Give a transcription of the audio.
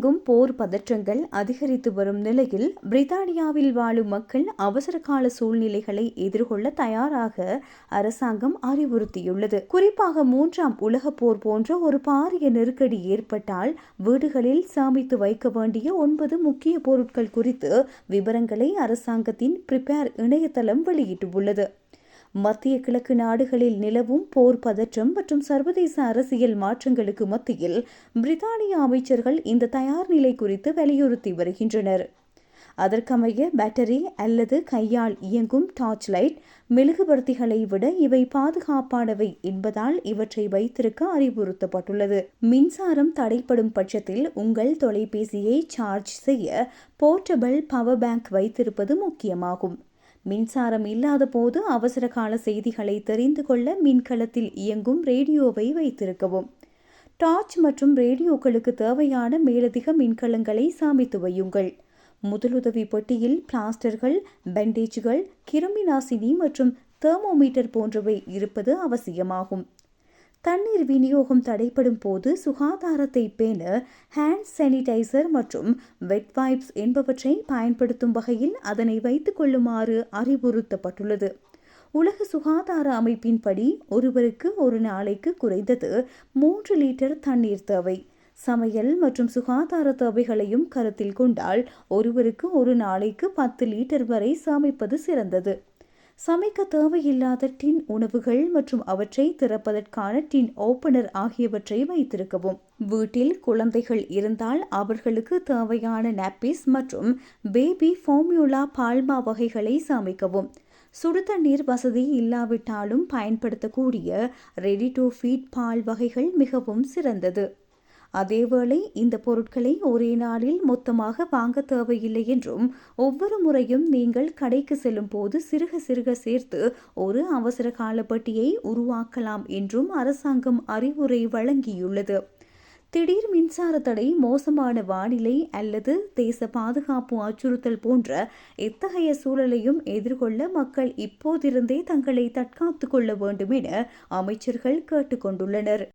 உலகெங்கும் போர் பதற்றங்கள் அதிகரித்து வரும் நிலையில் பிரித்தானியாவில் வாழும் மக்கள் அவசரகால சூழ்நிலைகளை எதிர்கொள்ள தயாராக அரசாங்கம் அறிவுறுத்தியுள்ளது. குறிப்பாக 3ஆம் உலகப் போர் போன்ற ஒரு பாரிய நெருக்கடி ஏற்பட்டால் வீடுகளில் சேமித்து வைக்க வேண்டிய 9 முக்கிய பொருட்கள் குறித்து விவரங்களை அரசாங்கத்தின் பிரிப்பேர் இணையதளம் வெளியிட்டுள்ளது. மத்திய கிழக்கு நாடுகளில் நிலவும் போர் பதற்றம் மற்றும் சர்வதேச அரசியல் மாற்றங்களுக்கு மத்தியில் பிரித்தானிய அமைச்சர்கள் இந்த தயார் நிலை குறித்து வலியுறுத்தி வருகின்றனர். அதற்கமைய பேட்டரி அல்லது கையால் இயங்கும் டார்ச் லைட் மெழுகுபர்த்திகளை விட இவை பாதுகாப்பானவை என்பதால் இவற்றை வைத்திருக்க அறிவுறுத்தப்பட்டுள்ளது. மின்சாரம் தடைப்படும் பட்சத்தில் உங்கள் தொலைபேசியை சார்ஜ் செய்ய போர்ட்டபிள் பவர் பேங்க் வைத்திருப்பது முக்கியமாகும். மின்சாரம் இல்லாத போது அவசரகால செய்திகளை தெரிந்து கொள்ள மின்கலத்தில் இயங்கும் ரேடியோவை வைத்திருக்கவும். டார்ச் மற்றும் ரேடியோக்களுக்கு தேவையான மேலதிக மின்கலங்களை சேமித்து வையுங்கள். முதலுதவி பெட்டியில் பிளாஸ்டர்கள், பேண்டேஜ்கள், கிருமி நாசினி மற்றும் தெர்மோமீட்டர் போன்றவை இருப்பது அவசியமாகும். தண்ணீர் விநியோகம் தடைப்படும் போது சுகாதாரத்தை பேண ஹேண்ட் சானிடைசர் மற்றும் வெட் வைப்ஸ் என்பவற்றை பயன்படுத்தும் வகையில் அதனை வைத்துக் கொள்ளுமாறு அறிவுறுத்தப்பட்டுள்ளது. உலக சுகாதார அமைப்பின்படி ஒருவருக்கு ஒரு நாளைக்கு குறைந்தது 3 லிட்டர் தண்ணீர் தேவை. சமையல் மற்றும் சுகாதார தேவைகளையும் கருத்தில் கொண்டால் ஒருவருக்கு ஒரு நாளைக்கு 10 லிட்டர் வரை சேமிப்பது சிறந்தது. சமைக்க தேவையில்லாத டின் உணவுகள் மற்றும் அவற்றை திறப்பதற்கான டின் ஓபனர் ஆகியவற்றை வைத்திருக்கவும். வீட்டில் குழந்தைகள் இருந்தால் அவர்களுக்கு தேவையான நாப்பிஸ் மற்றும் பேபி ஃபார்முலா பால்மா வகைகளை சமைக்கவும். சுடுதண்ணீர் வசதி இல்லாவிட்டாலும் பயன்படுத்தக்கூடிய ரெடி டு ஃபீட் பால் வகைகள் மிகவும் சிறந்தது. அதேவேளை இந்த பொருட்களை ஒரே நாளில் மொத்தமாக வாங்க தேவையில்லை என்றும் ஒவ்வொரு முறையும் நீங்கள் கடைக்கு செல்லும் போது சிறுக சிறுக சேர்த்து ஒரு அவசர கால பெட்டியை உருவாக்கலாம் என்றும் அரசாங்கம் அறிவுரை வழங்கியுள்ளது. திடீர் மின்சார தடை, மோசமான வானிலை அல்லது தேச பாதுகாப்பு அச்சுறுத்தல் போன்ற எத்தகைய சூழலையும் எதிர்கொள்ள மக்கள் இப்போதிருந்தே தங்களை தற்காத்துக் கொள்ள வேண்டும் என அமைச்சர்கள் கேட்டுக்கொண்டுள்ளனர்.